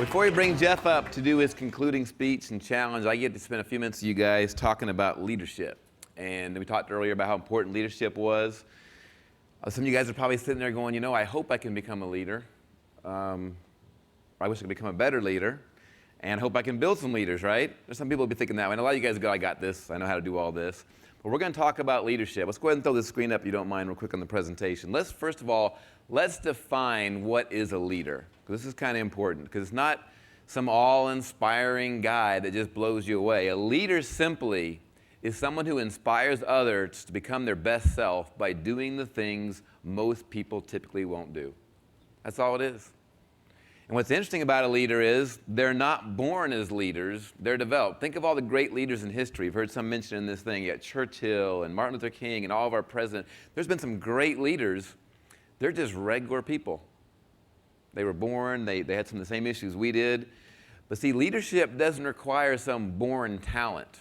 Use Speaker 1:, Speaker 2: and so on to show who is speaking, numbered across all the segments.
Speaker 1: Before we bring Jeff up to do his concluding speech and challenge, I get to spend a few minutes with you guys talking about leadership. And we talked earlier about how important leadership was. Some of you guys are probably sitting there going, I hope I can become a leader. I wish I could become a better leader. And I hope I can build some leaders, right? There's some people who be thinking that way. And a lot of you guys go, I got this. I know how to do all this. But we're going to talk about leadership. Let's go ahead and throw this screen up, if you don't mind, real quick on the presentation. First of all, let's define what is a leader. This is kind of important, because it's not some all-inspiring guy that just blows you away. A leader simply is someone who inspires others to become their best self by doing the things most people typically won't do. That's all it is. And what's interesting about a leader is they're not born as leaders, they're developed. Think of all the great leaders in history. You've heard some mention in this thing. You got Churchill and Martin Luther King and all of our presidents. There's been some great leaders. They're just regular people. They were born, they had some of the same issues we did. But see, leadership doesn't require some born talent,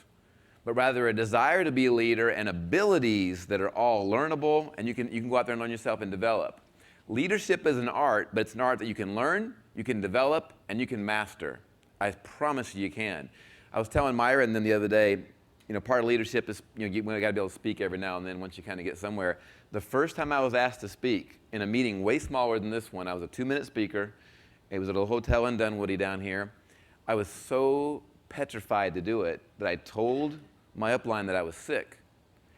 Speaker 1: but rather a desire to be a leader and abilities that are all learnable, and you can go out there and learn yourself and develop. Leadership is an art, but it's an art that you can learn, you can develop, and you can master. I promise you can. I was telling Myra and them the other day, part of leadership is, we got to be able to speak every now and then once you kind of get somewhere. The first time I was asked to speak in a meeting way smaller than this one, I was a 2-minute speaker. It was at a hotel in Dunwoody down here. I was so petrified to do it that I told my upline that I was sick.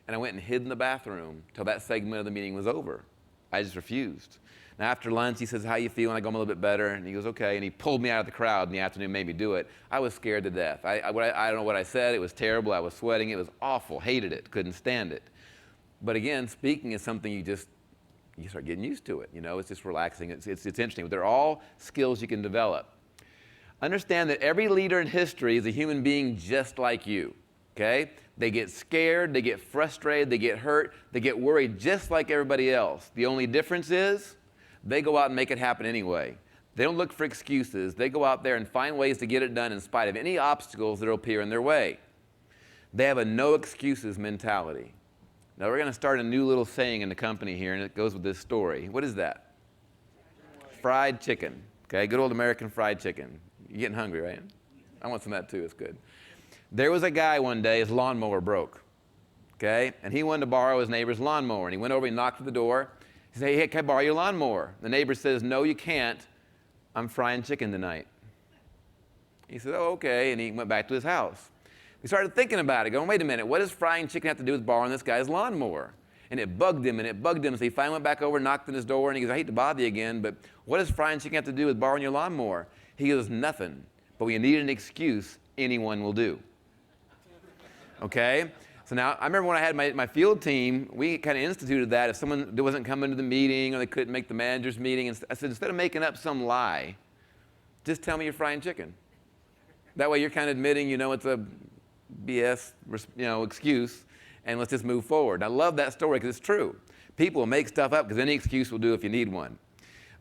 Speaker 1: And I went and hid in the bathroom till that segment of the meeting was over. I just refused. Now after lunch, he says, how you feeling? I go, I'm a little bit better. And he goes, okay. And he pulled me out of the crowd in the afternoon, made me do it. I was scared to death. I don't know what I said. It was terrible. I was sweating. It was awful. Hated it. Couldn't stand it. But again, speaking is something you start getting used to it. It's just relaxing. It's interesting. They're all skills you can develop. Understand that every leader in history is a human being just like you, okay? They get scared, they get frustrated, they get hurt, they get worried just like everybody else. The only difference is they go out and make it happen anyway. They don't look for excuses. They go out there and find ways to get it done in spite of any obstacles that will appear in their way. They have a no excuses mentality. Now we're going to start a new little saying in the company here, and it goes with this story. What is that? Fried chicken, okay? Good old American fried chicken. You're getting hungry, right? I want some of that too, it's good. There was a guy one day, his lawnmower broke, okay? And he wanted to borrow his neighbor's lawnmower. And he went over, he knocked at the door. He said, hey, can I borrow your lawnmower? The neighbor says, no, you can't. I'm frying chicken tonight. He said, oh, okay. And he went back to his house. He started thinking about it, going, wait a minute, what does frying chicken have to do with borrowing this guy's lawnmower? And it bugged him, and it bugged him. So he finally went back over, knocked on his door, and he goes, I hate to bother you again, but what does frying chicken have to do with borrowing your lawnmower? He goes, nothing. But when you need an excuse, anyone will do. Okay? So now, I remember when I had my field team, we kind of instituted that. If someone wasn't coming to the meeting or they couldn't make the manager's meeting, I said, instead of making up some lie, just tell me you're frying chicken. That way you're kind of admitting, it's a BS, excuse, and let's just move forward. I love that story because it's true. People will make stuff up because any excuse will do if you need one.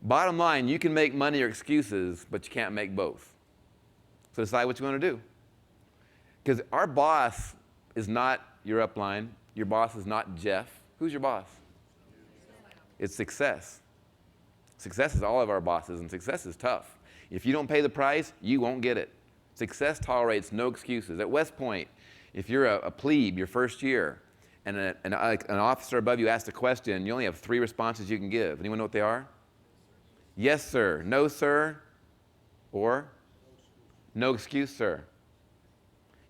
Speaker 1: Bottom line, you can make money or excuses, but you can't make both. So decide what you want to do. Because our boss is not your upline. Your boss is not Jeff. Who's your boss? It's success. Success is all of our bosses, and success is tough. If you don't pay the price, you won't get it. Success tolerates no excuses. At West Point, if you're a plebe your first year, and an officer above you asks a question, you only have 3 responses you can give. Anyone know what they are? Yes, sir. No, sir. Or no excuse, sir.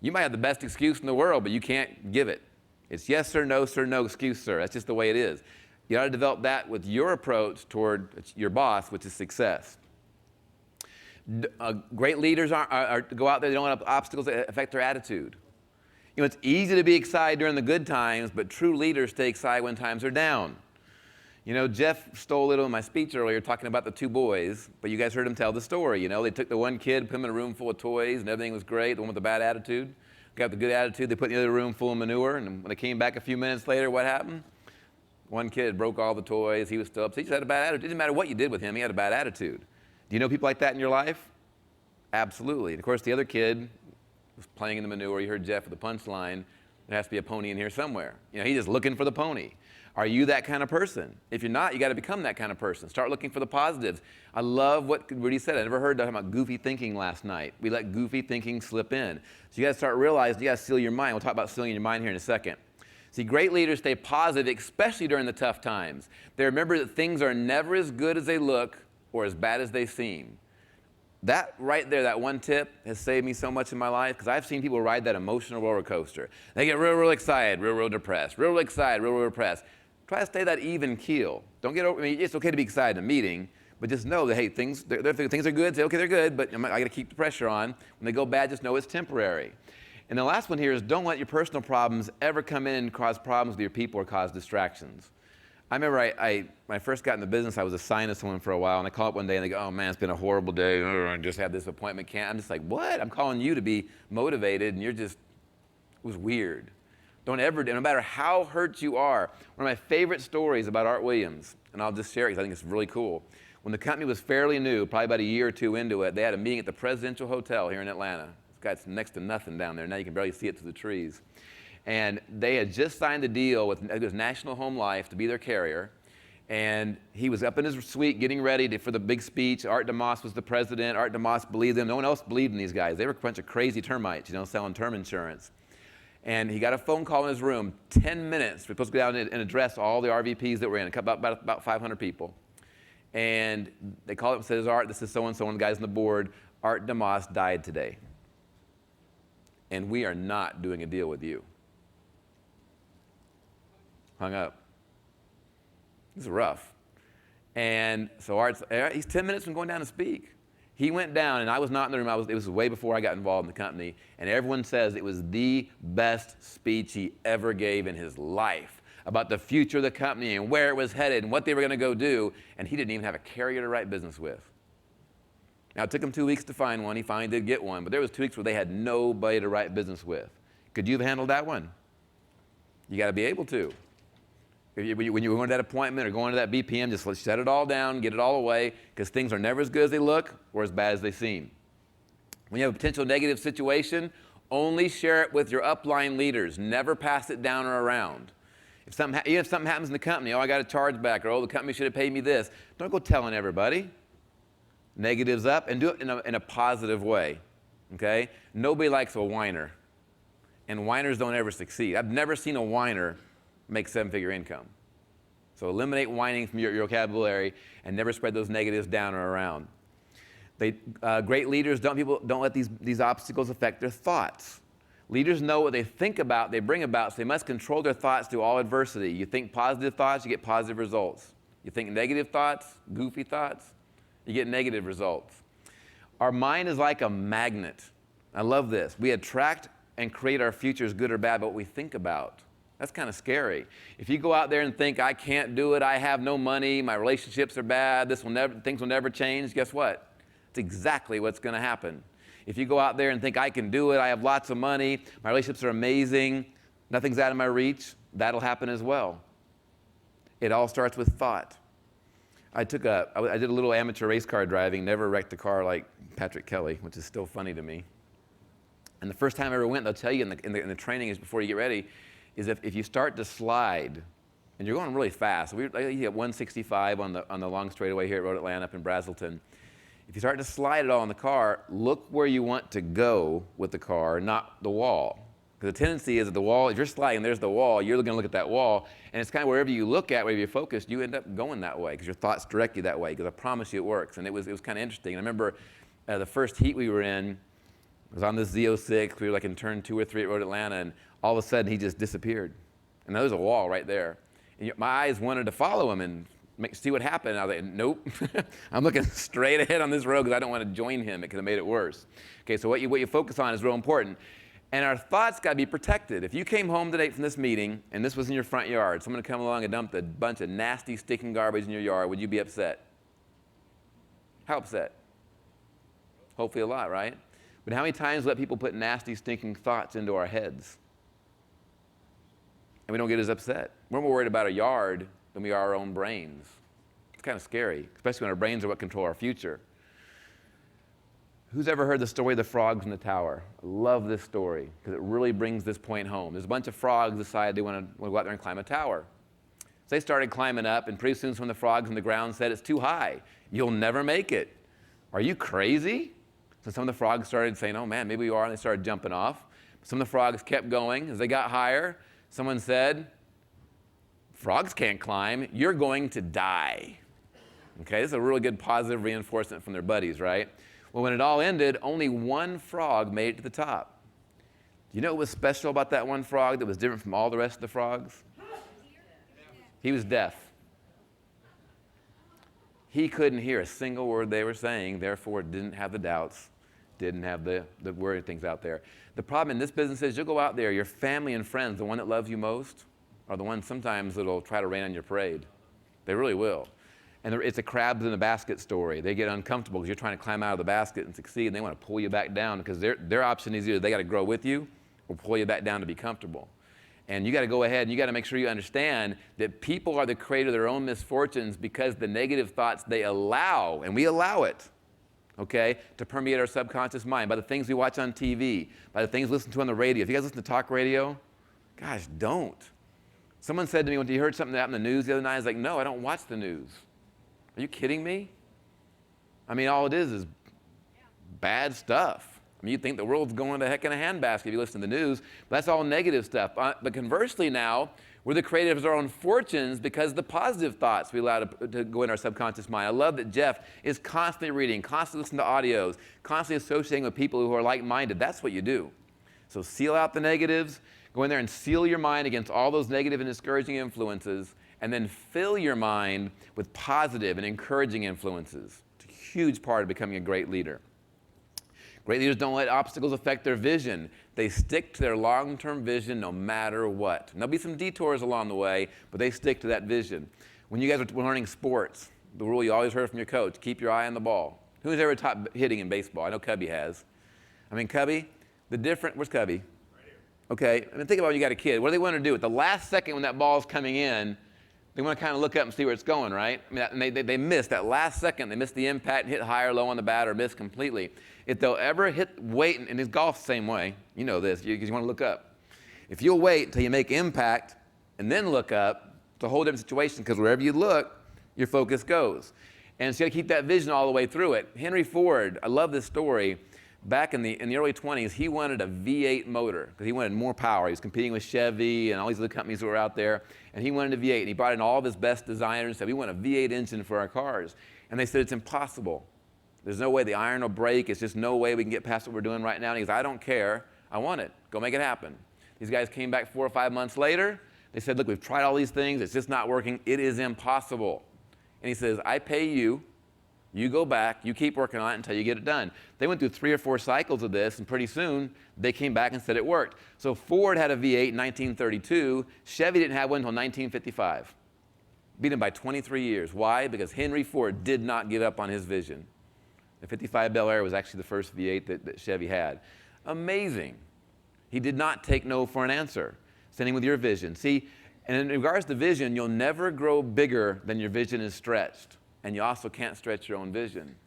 Speaker 1: You might have the best excuse in the world, but you can't give it. It's yes, sir, no, excuse, sir. That's just the way it is. You ought to develop that with your approach toward your boss, which is success. Great leaders go out there, they don't have obstacles that affect their attitude. It's easy to be excited during the good times, but true leaders stay excited when times are down. Jeff stole a little in my speech earlier talking about the 2 boys, but you guys heard him tell the story. They took the one kid, put him in a room full of toys, and everything was great. The one with the bad attitude got the good attitude. They put in the other room full of manure, and when they came back a few minutes later, what happened? One kid broke all the toys. He was still upset. He just had a bad attitude. It didn't matter what you did with him. He had a bad attitude. Do you know people like that in your life? Absolutely. And of course, the other kid was playing in the manure. You heard Jeff with the punchline. There has to be a pony in here somewhere. He's just looking for the pony. Are you that kind of person? If you're not, you got to become that kind of person. Start looking for the positives. I love what Rudy said. I never heard talking about goofy thinking last night. We let goofy thinking slip in. So you got to start realizing you got to seal your mind. We'll talk about sealing your mind here in a second. See, great leaders stay positive, especially during the tough times. They remember that things are never as good as they look or as bad as they seem. That right there, that one tip has saved me so much in my life because I've seen people ride that emotional roller coaster. They get real excited, real depressed, real excited, real depressed. Try to stay that even keel. Don't get over, it's okay to be excited in a meeting, but just know that, hey, things are good, say, okay, they're good, but I got to keep the pressure on. When they go bad, just know it's temporary. And the last one here is don't let your personal problems ever come in and cause problems with your people or cause distractions. I remember when I first got in the business, I was assigned to someone for a while, and I call up one day, and they go, oh, man, it's been a horrible day. I just had this appointment. I'm just like, what? I'm calling you to be motivated, and it was weird. Don't ever, no matter how hurt you are. One of my favorite stories about Art Williams, and I'll just share it because I think it's really cool. When the company was fairly new, probably about a year or two into it, they had a meeting at the Presidential Hotel here in Atlanta. It's got next to nothing down there. Now you can barely see it through the trees. And they had just signed a deal with National Home Life to be their carrier. And he was up in his suite getting ready for the big speech. Art DeMoss was the president. Art DeMoss believed them. No one else believed in these guys. They were a bunch of crazy termites, selling term insurance. And he got a phone call in his room, 10 minutes. We're supposed to go down and address all the RVPs that were in, about 500 people. And they called up and said, Art, this is so-and-so, one of the guys on the board. Art DeMoss died today. And we are not doing a deal with you. Hung up. This is rough. And so he's 10 minutes from going down to speak. He went down, and I was not in the room. It was way before I got involved in the company, and everyone says it was the best speech he ever gave in his life about the future of the company and where it was headed and what they were going to go do, and he didn't even have a carrier to write business with. Now, it took him 2 weeks to find one. He finally did get one, but there was 2 weeks where they had nobody to write business with. Could you have handled that one? You got to be able to. When you're going to that appointment or going to that BPM, just let's shut it all down, get it all away, because things are never as good as they look or as bad as they seem. When you have a potential negative situation, only share it with your upline leaders. Never pass it down or around. Even if something happens in the company, I got a chargeback, or the company should have paid me this, don't go telling everybody. Negatives up, and do it in a positive way. Okay? Nobody likes a whiner, and whiners don't ever succeed. I've never seen a whiner make seven-figure income. So eliminate whining from your vocabulary and never spread those negatives down or around. Great leaders don't let these obstacles affect their thoughts. Leaders know what they think about, they bring about, so they must control their thoughts through all adversity. You think positive thoughts, you get positive results. You think negative thoughts, goofy thoughts, you get negative results. Our mind is like a magnet. I love this. We attract and create our futures, good or bad, by what we think about. That's kind of scary. If you go out there and think, I can't do it, I have no money, my relationships are bad, things will never change, guess what? It's exactly what's going to happen. If you go out there and think, I can do it, I have lots of money, my relationships are amazing, nothing's out of my reach, that'll happen as well. It all starts with thought. I did a little amateur race car driving, never wrecked a car like Patrick Kelly, which is still funny to me. And the first time I ever went, they'll tell you in the training is before you get ready, is if you start to slide, and you're going really fast. You get 165 on the long straightaway here at Road Atlanta up in Brazelton. If you start to slide it all in the car, look where you want to go with the car, not the wall. Because the tendency is that the wall, if you're sliding, there's the wall, you're going to look at that wall, and it's kind of wherever you look at, wherever you're focused, you end up going that way because your thoughts direct you that way, because I promise you it works. And it was kind of interesting. And I remember the first heat we were in, I was on this Z06, we were like in turn 2 or 3 at Road Atlanta, and all of a sudden he just disappeared. And there was a wall right there. And my eyes wanted to follow him and see what happened. And I was like, nope. I'm looking straight ahead on this road because I don't want to join him because it made it worse. Okay, so what you focus on is real important. And our thoughts got to be protected. If you came home today from this meeting and this was in your front yard, someone would come along and dumped a bunch of nasty, stinking garbage in your yard, would you be upset? How upset? Hopefully a lot, right? But how many times let people put nasty, stinking thoughts into our heads? And we don't get as upset. We're more worried about a yard than we are our own brains. It's kind of scary, especially when our brains are what control our future. Who's ever heard the story of the frogs in the tower? I love this story because it really brings this point home. There's a bunch of frogs decided they want to go out there and climb a tower. So they started climbing up, and pretty soon some of the frogs on the ground said, it's too high. You'll never make it. Are you crazy? So some of the frogs started saying, oh man, maybe we are, and they started jumping off. Some of the frogs kept going. As they got higher, someone said, frogs can't climb. You're going to die. Okay, this is a really good positive reinforcement from their buddies, right? Well, when it all ended, only one frog made it to the top. Do you know what was special about that one frog that was different from all the rest of the frogs? He was deaf. He couldn't hear a single word they were saying, therefore didn't have the doubts, didn't have the worried things out there. The problem in this business is you'll go out there, your family and friends, the one that loves you most, are the ones sometimes that'll try to rain on your parade. They really will. And it's a crabs in a basket story. They get uncomfortable because you're trying to climb out of the basket and succeed, and they want to pull you back down because their option is either they got to grow with you or pull you back down to be comfortable. And you got to go ahead and you got to make sure you understand that people are the creator of their own misfortunes because the negative thoughts they allow, and we allow it, okay, to permeate our subconscious mind by the things we watch on TV, by the things we listen to on the radio. If you guys listen to talk radio, gosh, don't. Someone said to me when he heard something that happened in the news the other night, I was like, no, I don't watch the news. Are you kidding me? I mean, all it is bad stuff. I mean, you'd think the world's going to heck in a handbasket if you listen to the news, but that's all negative stuff. But conversely now, we're the creators of our own fortunes because of the positive thoughts we allow to go in our subconscious mind. I love that Jeff is constantly reading, constantly listening to audios, constantly associating with people who are like-minded. That's what you do. So seal out the negatives, go in there and seal your mind against all those negative and discouraging influences, and then fill your mind with positive and encouraging influences. It's a huge part of becoming a great leader. Great leaders don't let obstacles affect their vision. They stick to their long-term vision no matter what. And there'll be some detours along the way, but they stick to that vision. When you guys were learning sports, the rule you always heard from your coach, keep your eye on the ball. Who's ever taught hitting in baseball? I know Cubby has. I mean, Cubby, where's Cubby? Right here. Okay, I mean, think about when you got a kid. What do they want to do? At the last second when that ball's coming in, they want to kind of look up and see where it's going, right? I mean, and they miss that last second. They miss the impact and hit high or low on the bat or miss completely. If they'll ever wait, and it's golf the same way. You know this, because you want to look up. If you'll wait until you make impact and then look up, it's a whole different situation because wherever you look, your focus goes. And so you got to keep that vision all the way through it. Henry Ford, I love this story. Back in the early 20s, he wanted a V8 motor because he wanted more power. He was competing with Chevy and all these other companies that were out there, and he wanted a V8. And he brought in all of his best designers and said, we want a V8 engine for our cars. And they said, it's impossible. There's no way the iron will break. It's just no way we can get past what we're doing right now. And he goes, I don't care. I want it. Go make it happen. These guys came back 4 or 5 months later. They said, look, we've tried all these things. It's just not working. It is impossible. And he says, I pay you. You go back, you keep working on it until you get it done. They went through 3 or 4 cycles of this, and pretty soon they came back and said it worked. So Ford had a V8 in 1932. Chevy didn't have one until 1955. Beat him by 23 years. Why? Because Henry Ford did not give up on his vision. The 55 Bel Air was actually the first V8 that Chevy had. Amazing. He did not take no for an answer. Same with your vision. See, and in regards to vision, you'll never grow bigger than your vision is stretched. And you also can't stretch your own vision.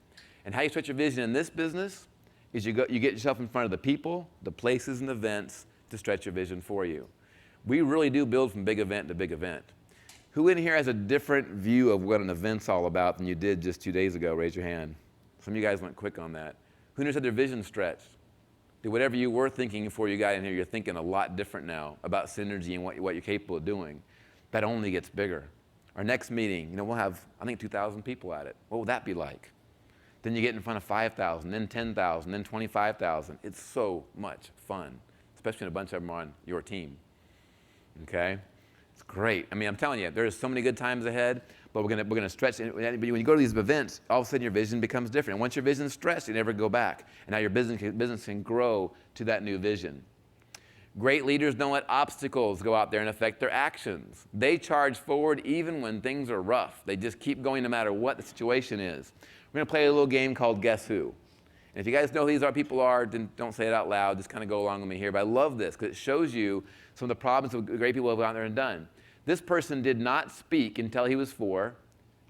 Speaker 1: And how you stretch your vision in this business is you get yourself in front of the people, the places, and events to stretch your vision for you. We really do build from big event to big event. Who in here has a different view of what an event's all about than you did just 2 days ago? Raise your hand. Some of you guys went quick on that. Who in here said their vision stretched? Did whatever you were thinking before you got in here, you're thinking a lot different now about synergy and what you're capable of doing. That only gets bigger. Our next meeting, we'll have, I think, 2,000 people at it. What will that be like? Then you get in front of 5,000, then 10,000, then 25,000. It's so much fun, especially when a bunch of them are on your team. Okay? It's great. I mean, I'm telling you, there's so many good times ahead, but we're gonna stretch. But when you go to these events, all of a sudden your vision becomes different. And once your vision's stretched, you never go back. And now your business can grow to that new vision. Great leaders don't let obstacles go out there and affect their actions. They charge forward even when things are rough. They just keep going no matter what the situation is. We're going to play a little game called Guess Who. And if you guys know who these people are, then don't say it out loud. Just kind of go along with me here. But I love this because it shows you some of the problems that great people have gone out there and done. This person did not speak until he was 4,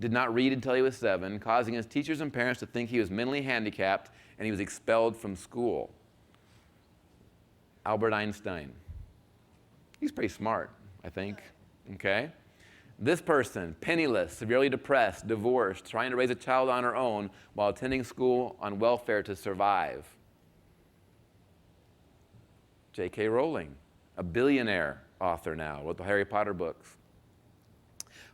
Speaker 1: did not read until he was 7, causing his teachers and parents to think he was mentally handicapped and he was expelled from school. Albert Einstein. He's pretty smart, I think, okay? This person, penniless, severely depressed, divorced, trying to raise a child on her own while attending school on welfare to survive. J.K. Rowling, a billionaire author now with the Harry Potter books.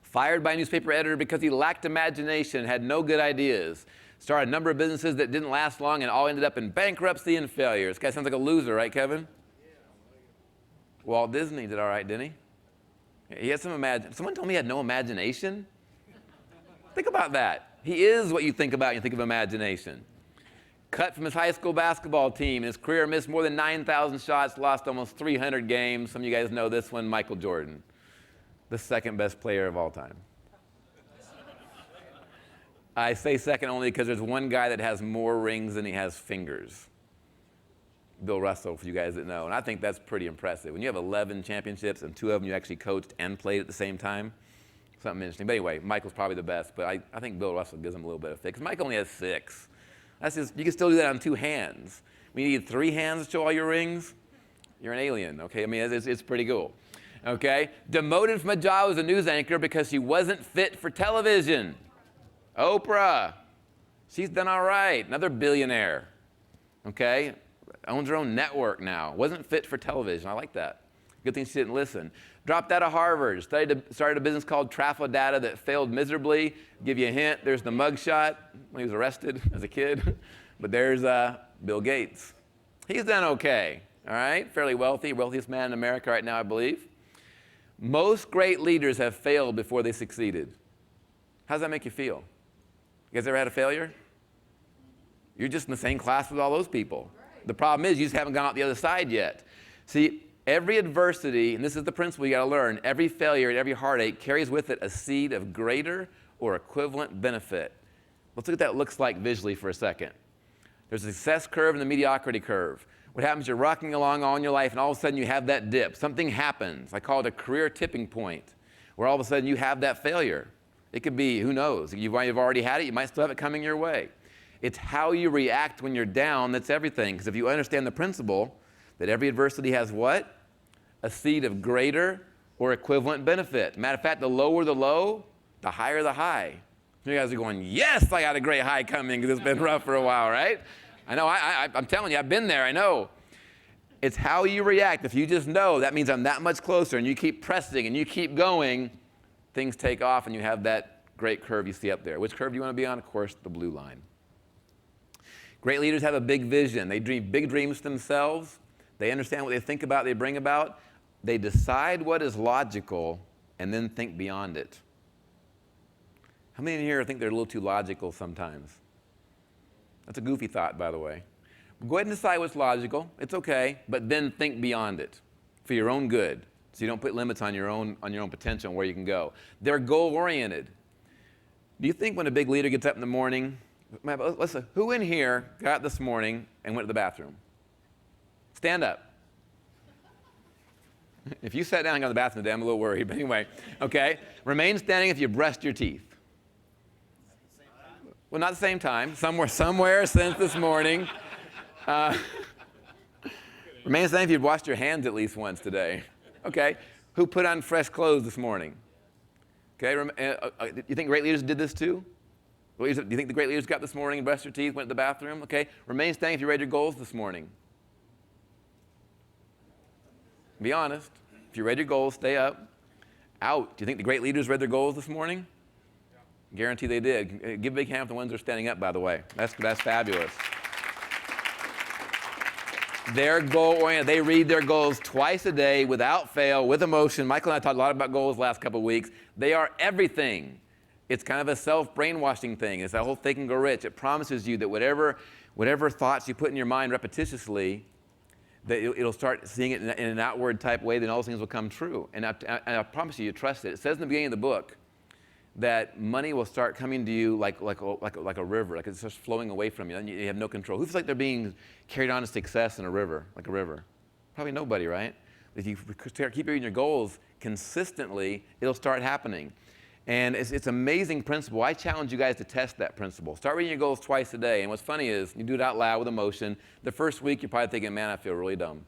Speaker 1: Fired by a newspaper editor because he lacked imagination and had no good ideas. Started a number of businesses that didn't last long and all ended up in bankruptcy and failure. This guy sounds like a loser, right, Kevin? Walt Disney did all right, didn't he? He had some imagination. Someone told me he had no imagination. Think about that. He is what you think about when you think of imagination. Cut from his high school basketball team. His career missed more than 9,000 shots, lost almost 300 games. Some of you guys know this one, Michael Jordan, the second best player of all time. I say second only because there's one guy that has more rings than he has fingers. Bill Russell, for you guys that know. And I think that's pretty impressive. When you have 11 championships and 2 of them you actually coached and played at the same time, something interesting. But anyway, Michael's probably the best, but I think Bill Russell gives him a little bit of fit, because Mike only has 6. That's just, you can still do that on 2 hands. When you need 3 hands to show all your rings, you're an alien, okay? I mean, it's pretty cool, okay? Demoted from a job as a news anchor because she wasn't fit for television. Oprah, she's done all right. Another billionaire, okay? Owns her own network now. Wasn't fit for television. I like that. Good thing she didn't listen. Dropped out of Harvard. Started a business called Trafo Data that failed miserably. Give you a hint. There's the mugshot when he was arrested as a kid. But there's Bill Gates. He's done okay. All right? Fairly wealthy. Wealthiest man in America right now, I believe. Most great leaders have failed before they succeeded. How does that make you feel? You guys ever had a failure? You're just in the same class with all those people. The problem is you just haven't gone out the other side yet. See, every adversity, and this is the principle you got to learn, every failure and every heartache carries with it a seed of greater or equivalent benefit. Let's look at what that looks like visually for a second. There's a success curve and the mediocrity curve. What happens, you're rocking along all in your life, and all of a sudden you have that dip. Something happens. I call it a career tipping point, where all of a sudden you have that failure. It could be, who knows, you've already had it, you might still have it coming your way. It's how you react when you're down that's everything. Because if you understand the principle that every adversity has what? A seed of greater or equivalent benefit. Matter of fact, the lower the low, the higher the high. You guys are going, yes, I got a great high coming because it's been rough for a while, right? I know, I'm telling you, I've been there, I know. It's how you react. If you just know, that means I'm that much closer, and you keep pressing and you keep going, things take off and you have that great curve you see up there. Which curve do you want to be on? Of course, the blue line. Great leaders have a big vision. They dream big dreams themselves. They understand what they think about, they bring about. They decide what is logical and then think beyond it. How many in here think they're a little too logical sometimes? That's a goofy thought, by the way. Go ahead and decide what's logical. It's okay, but then think beyond it for your own good, so you don't put limits on your own potential and where you can go. They're goal-oriented. Do you think when a big leader gets up in the morning, listen, who in here got up this morning and went to the bathroom? Stand up. If you sat down and got to the bathroom today, I'm a little worried, but anyway, okay? Remain standing if you brushed your teeth. Well, not at the same time. Somewhere since this morning. Remain standing if you've washed your hands at least once today. Okay? Who put on fresh clothes this morning? Okay? You think great leaders did this too? Do you think the great leaders got up this morning and brushed their teeth, went to the bathroom? Okay? Remain standing if you read your goals this morning. Be honest. If you read your goals, stay up. Out. Do you think the great leaders read their goals this morning? Yeah. Guarantee they did. Give a big hand to the ones that are standing up, by the way. That's fabulous. They're goal-oriented. They read their goals twice a day without fail, with emotion. Michael and I talked a lot about goals the last couple of weeks. They are everything. It's kind of a self-brainwashing thing. It's that whole think and go rich. It promises you that whatever thoughts you put in your mind repetitiously, that it'll start seeing it in an outward type way, then all those things will come true. And I promise you, you trust it. It says in the beginning of the book that money will start coming to you like a river, like it's just flowing away from you, and you have no control. Who feels like they're being carried on to success in a river, like a river? Probably nobody, right? If you keep reading your goals consistently, it'll start happening. And it's an amazing principle. I challenge you guys to test that principle. Start reading your goals twice a day. And what's funny is you do it out loud with emotion. The first week, you're probably thinking, man, I feel really dumb,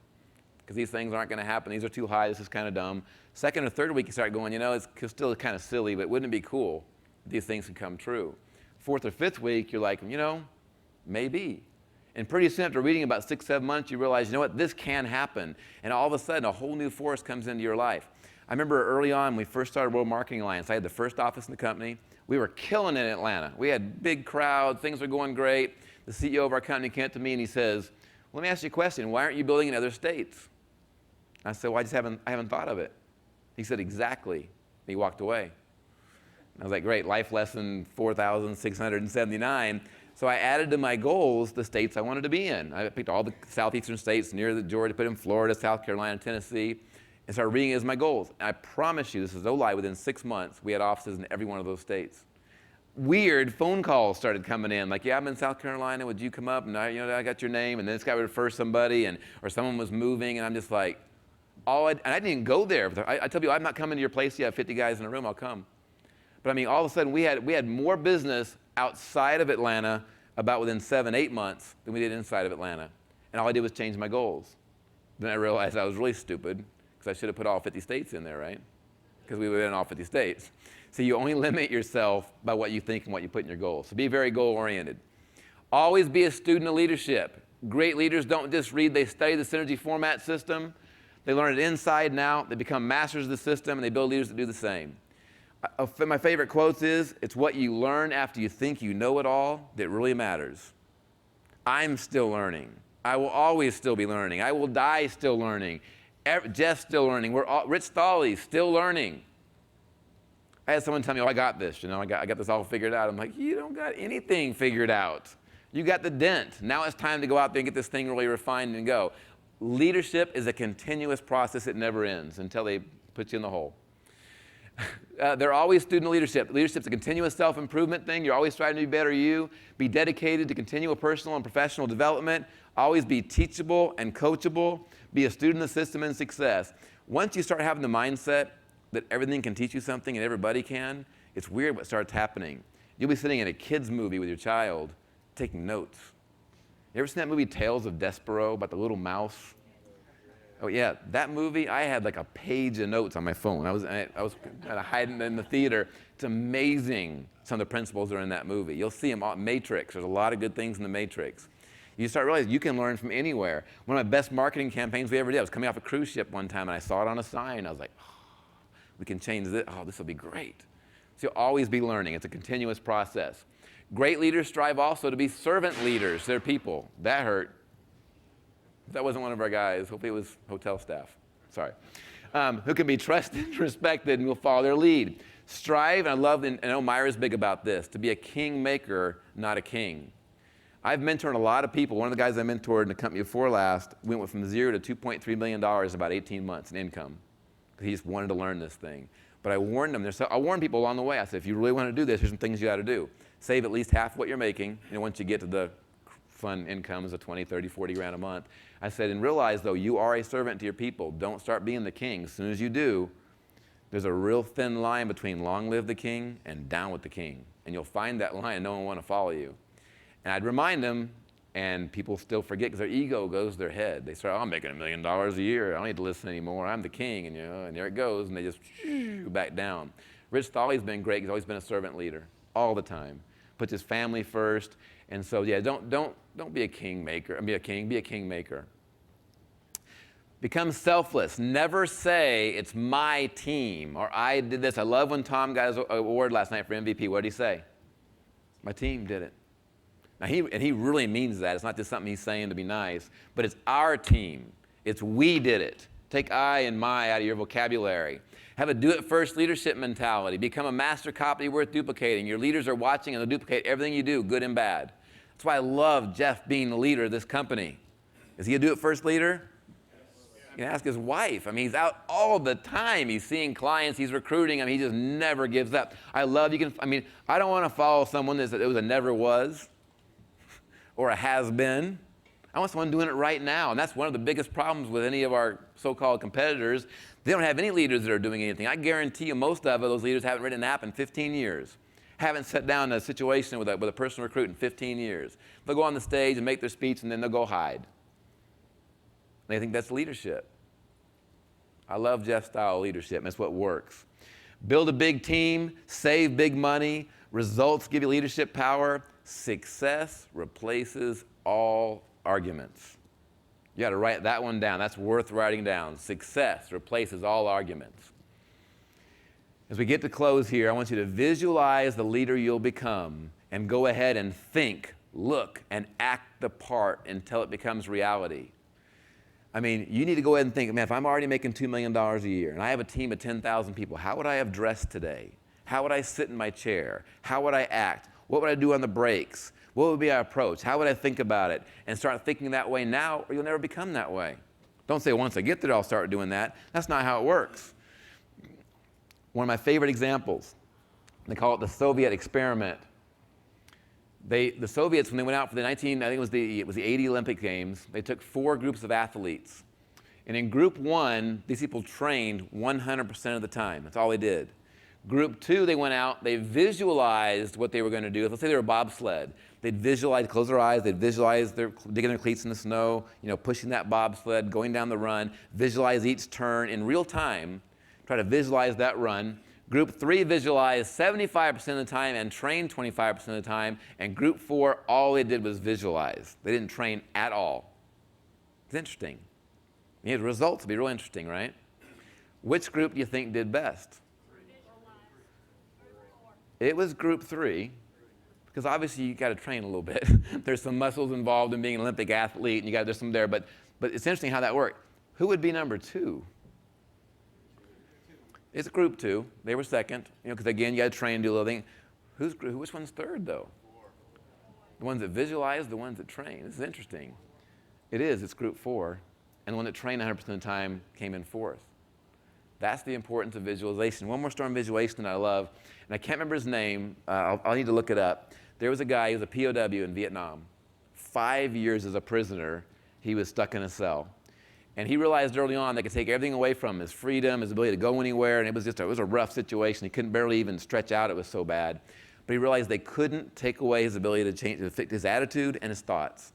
Speaker 1: because these things aren't going to happen. These are too high. This is kind of dumb. Second or third week, you start going, it's still kind of silly, but wouldn't it be cool if these things could come true? Fourth or fifth week, you're like, maybe. And pretty soon, after reading about 6, 7 months, you realize, this can happen. And all of a sudden, a whole new force comes into your life. I remember early on, when we first started World Marketing Alliance, I had the first office in the company. We were killing it in Atlanta. We had big crowds. Things were going great. The CEO of our company came to me and he says, let me ask you a question. Why aren't you building in other states? I said, well, I haven't thought of it. He said, exactly. And he walked away. I was like, great, life lesson 4,679. So I added to my goals the states I wanted to be in. I picked all the southeastern states near the Georgia, put in Florida, South Carolina, Tennessee, and started reading it as my goals. And I promise you, this is no lie, within 6 months, we had offices in every one of those states. Weird phone calls started coming in, like, yeah, I'm in South Carolina, would you come up? And I got your name, and then this guy would refer somebody, or someone was moving, and I'm just like, and I didn't even go there. I tell people, I'm not coming to your place, you have 50 guys in a room, I'll come. But I mean, all of a sudden, we had more business outside of Atlanta about within 7, 8 months than we did inside of Atlanta. And all I did was change my goals. Then I realized I was really stupid, because I should have put all 50 states in there, right? Because we were in all 50 states. So you only limit yourself by what you think and what you put in your goals. So be very goal-oriented. Always be a student of leadership. Great leaders don't just read, they study the synergy format system. They learn it inside and out. They become masters of the system, and they build leaders that do the same. My favorite quotes is, it's what you learn after you think you know it all that really matters. I'm still learning. I will always still be learning. I will die still learning. Jeff's still learning. Rich Stolley's still learning. I had someone tell me, I got this. I got this all figured out. I'm like, you don't got anything figured out. You got the dent. Now it's time to go out there and get this thing really refined and go. Leadership is a continuous process. It never ends until they put you in the hole. They're always student leadership. Leadership's a continuous self-improvement thing. You're always trying to be better you. Be dedicated to continual personal and professional development. Always be teachable and coachable. Be a student of the system and success. Once you start having the mindset that everything can teach you something and everybody can, it's weird what starts happening. You'll be sitting in a kid's movie with your child taking notes. You ever seen that movie Tales of Despero about the little mouse? Oh yeah, that movie, I had like a page of notes on my phone. I was kind of hiding in the theater. It's amazing some of the principles that are in that movie. You'll see them all. Matrix, there's a lot of good things in the Matrix. You start realizing you can learn from anywhere. One of my best marketing campaigns we ever did, I was coming off a cruise ship one time and I saw it on a sign. I was like, we can change this. Oh, this will be great. So you'll always be learning. It's a continuous process. Great leaders strive also to be servant leaders. They're people. That hurt. That wasn't one of our guys. Hopefully it was hotel staff. Sorry. Who can be trusted, respected, and will follow their lead. Strive, and I love, and I know Myra's big about this, to be a king maker, not a king. I've mentored a lot of people. One of the guys I mentored in the company before last, we went from 0 to $2.3 million in about 18 months in income. He just wanted to learn this thing. But I warned him. I warned people along the way. I said, if you really want to do this, here's some things you got to do. Save at least half what you're making. Once you get to the fun incomes of 20, 30, 40 grand a month. I said, and realize, though, you are a servant to your people. Don't start being the king. As soon as you do, there's a real thin line between long live the king and down with the king. And you'll find that line and no one will want to follow you. And I'd remind them, and people still forget because their ego goes to their head. They start, I'm making $1 million a year. I don't need to listen anymore. I'm the king, and there it goes, and they just back down. Rich Stolley's been great. He's always been a servant leader all the time. Puts his family first. And so, yeah, don't be a king maker. Be a king maker. Become selfless. Never say it's my team or I did this. I love when Tom got his award last night for MVP. What did he say? My team did it. Now, he really means that. It's not just something he's saying to be nice, but it's our team. It's we did it. Take I and my out of your vocabulary. Have a do-it-first leadership mentality. Become a master copy worth duplicating. Your leaders are watching and they'll duplicate everything you do, good and bad. That's why I love Jeff being the leader of this company. Is he a do-it-first leader? You can ask his wife. He's out all the time. He's seeing clients. He's recruiting. He just never gives up. I don't want to follow someone that was a never was or a has been. I want someone doing it right now. And that's one of the biggest problems with any of our so-called competitors. They don't have any leaders that are doing anything. I guarantee you most of those leaders haven't written an app in 15 years. Haven't sat down in a situation with a personal recruit in 15 years. They'll go on the stage and make their speech, and then they'll go hide. They think that's leadership. I love Jeff's style of leadership. That's what works. Build a big team, save big money, results give you leadership power. Success replaces all arguments. You got to write that one down. That's worth writing down. Success replaces all arguments. As we get to close here, I want you to visualize the leader you'll become and go ahead and think, look, and act the part until it becomes reality. I mean, you need to go ahead and think, man, if I'm already making $2 million a year and I have a team of 10,000 people, how would I have dressed today? How would I sit in my chair? How would I act? What would I do on the breaks? What would be our approach? How would I think about it? And start thinking that way now, or you'll never become that way. Don't say, once I get there, I'll start doing that. That's not how it works. One of my favorite examples, they call it the Soviet experiment. The Soviets, when they went out for it was the 80 Olympic Games, they took 4 groups of athletes. And in group 1, these people trained 100% of the time. That's all they did. Group 2, they went out, they visualized what they were going to do. Let's say they were bobsled. They'd visualize, close their eyes, they'd visualize digging their cleats in the snow, pushing that bobsled, going down the run, visualize each turn in real time, try to visualize that run. Group 3 visualized 75% of the time and trained 25% of the time. And Group 4, all they did was visualize. They didn't train at all. It's interesting. The results would be real interesting, right? Which group do you think did best? It was Group 3, because obviously you got to train a little bit. There's some muscles involved in being an Olympic athlete, and there's some there. But it's interesting how that worked. Who would be number 2? It's Group 2. They were second, because again, you got to train, do a little thing. Which one's third, though? The ones that visualize, the ones that train. This is interesting. It is. It's Group 4. And the one that trained 100% of the time came in 4th. That's the importance of visualization. One more story on visualization that I love, and I can't remember his name. I'll need to look it up. There was a guy, he was a POW in Vietnam. 5 years as a prisoner, he was stuck in a cell. And he realized early on they could take everything away from him, his freedom, his ability to go anywhere, and it was a rough situation. He couldn't barely even stretch out, it was so bad. But he realized they couldn't take away his ability to fix his attitude and his thoughts.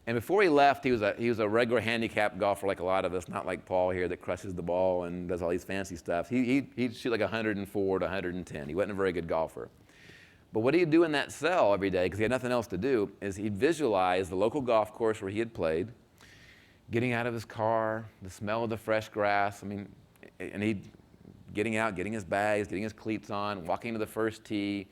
Speaker 1: And before he left, he was a regular handicapped golfer like a lot of us, not like Paul here that crushes the ball and does all these fancy stuff. He'd shoot like 104 to 110. He wasn't a very good golfer. But what he'd do in that cell every day, because he had nothing else to do, is he'd visualize the local golf course where he had played, getting out of his car, the smell of the fresh grass, and he'd getting out, getting his bags, getting his cleats on, walking to the first tee,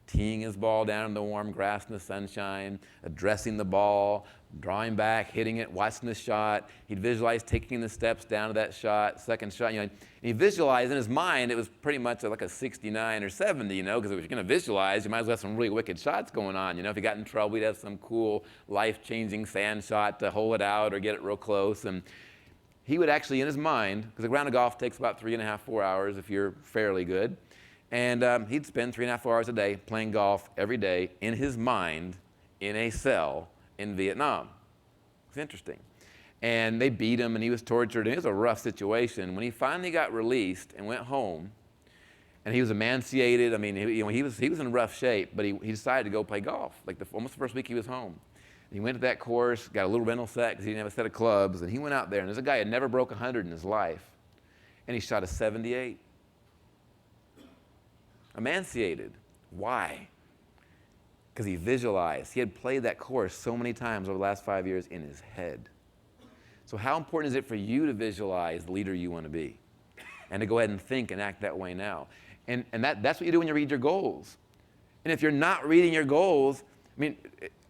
Speaker 1: teeing his ball down in the warm grass in the sunshine, addressing the ball, drawing back, hitting it, watching the shot. He'd visualize taking the steps down to that shot, second shot, and he visualized in his mind, it was pretty much like a 69 or 70, because if you're going to visualize, you might as well have some really wicked shots going on. If he got in trouble, he'd have some cool, life-changing sand shot to hold it out or get it real close. And he would actually, in his mind, because a round of golf takes about 3.5, 4 hours if you're fairly good, and he'd spend 3.5, 4 hours a day playing golf every day in his mind in a cell in Vietnam. It's interesting. And they beat him, and he was tortured, and it was a rough situation. When he finally got released and went home, and he was emaciated, he was in rough shape, but he decided to go play golf, almost the first week he was home. And he went to that course, got a little rental set because he didn't have a set of clubs, and he went out there, and there's a guy who had never broke 100 in his life, and he shot a 78. Emaciated. Why? Because he visualized. He had played that course so many times over the last 5 years in his head. So how important is it for you to visualize the leader you want to be? And to go ahead and think and act that way now. And that's what you do when you read your goals. And if you're not reading your goals,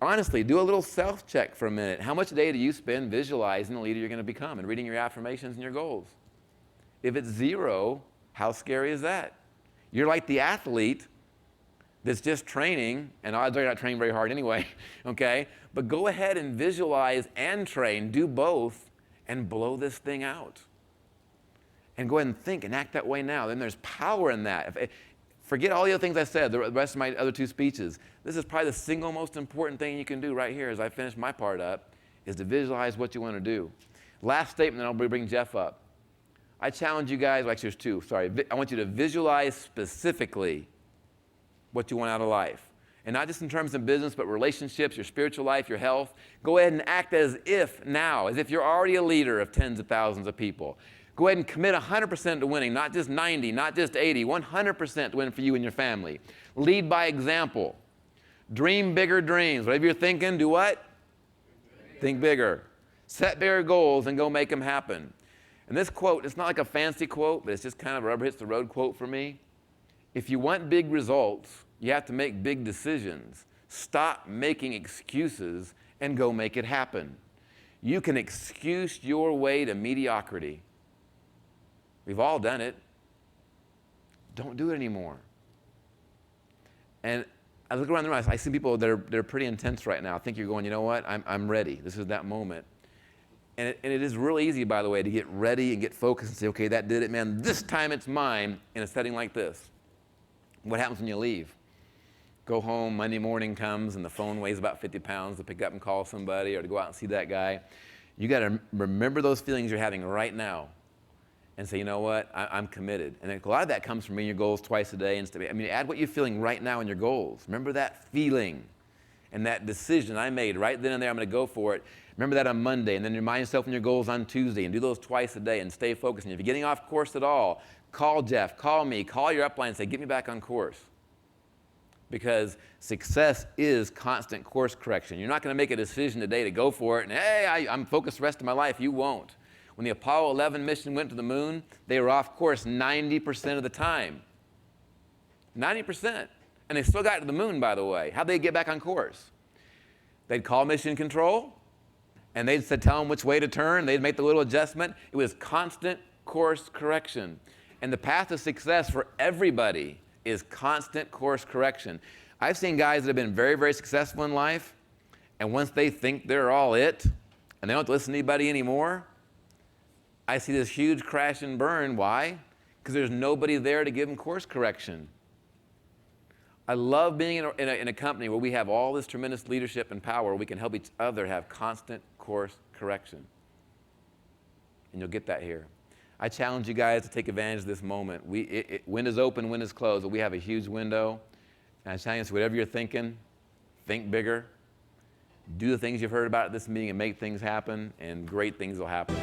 Speaker 1: honestly, do a little self-check for a minute. How much a day do you spend visualizing the leader you're going to become and reading your affirmations and your goals? If it's 0, how scary is that? You're like the athlete that's just training, and odds are you're not training very hard anyway, okay? But go ahead and visualize and train, do both, and blow this thing out. And go ahead and think and act that way now. Then there's power in that. Forget all the other things I said, the rest of my other 2 speeches. This is probably the single most important thing you can do right here as I finish my part up, is to visualize what you want to do. Last statement, then I'll bring Jeff up. I challenge you guys, well, actually there's two, sorry. I want you to visualize specifically what you want out of life. And not just in terms of business, but relationships, your spiritual life, your health. Go ahead and act as if now, as if you're already a leader of tens of thousands of people. Go ahead and commit 100% to winning, not just 90, not just 80, 100% to win for you and your family. Lead by example. Dream bigger dreams. Whatever you're thinking, do what? Think bigger. Set bigger goals and go make them happen. And this quote, it's not like a fancy quote, but it's just kind of a rubber hits the road quote for me. If you want big results, you have to make big decisions. Stop making excuses and go make it happen. You can excuse your way to mediocrity. We've all done it. Don't do it anymore. And I look around the room, I see people that are pretty intense right now. I think you're going, you know what, I'm ready. This is that moment. And it is really easy, by the way, to get ready and get focused and say, okay, that did it, man. This time it's mine in a setting like this. What happens when you leave? Go home, Monday morning comes, and the phone weighs about 50 pounds to pick up and call somebody or to go out and see that guy. You got to remember those feelings you're having right now and say, you know what, I'm committed. And a lot of that comes from meeting your goals twice a day. And stuff. I mean, add what you're feeling right now in your goals. Remember that feeling and that decision I made right then and there, I'm going to go for it. Remember that on Monday, and then remind yourself in your goals on Tuesday, and do those twice a day and stay focused. And if you're getting off course at all, call Jeff, call me, call your upline and say, get me back on course. Because success is constant course correction. You're not going to make a decision today to go for it, and hey, I'm focused the rest of my life. You won't. When the Apollo 11 mission went to the moon, they were off course 90% of the time. 90%. And they still got to the moon, by the way. How'd they get back on course? They'd call mission control, and they'd tell them which way to turn. They'd make the little adjustment. It was constant course correction. And the path to success for everybody is constant course correction. I've seen guys that have been very, very successful in life, and once they think they're all it, and they don't have to listen to anybody anymore, I see this huge crash and burn. Why? Because there's nobody there to give them course correction. I love being in a company where we have all this tremendous leadership and power. We can help each other have constant course correction. And you'll get that here. I challenge you guys to take advantage of this moment. Windows open, windows closed, but we have a huge window. And I challenge you, whatever you're thinking, think bigger. Do the things you've heard about at this meeting and make things happen, and great things will happen.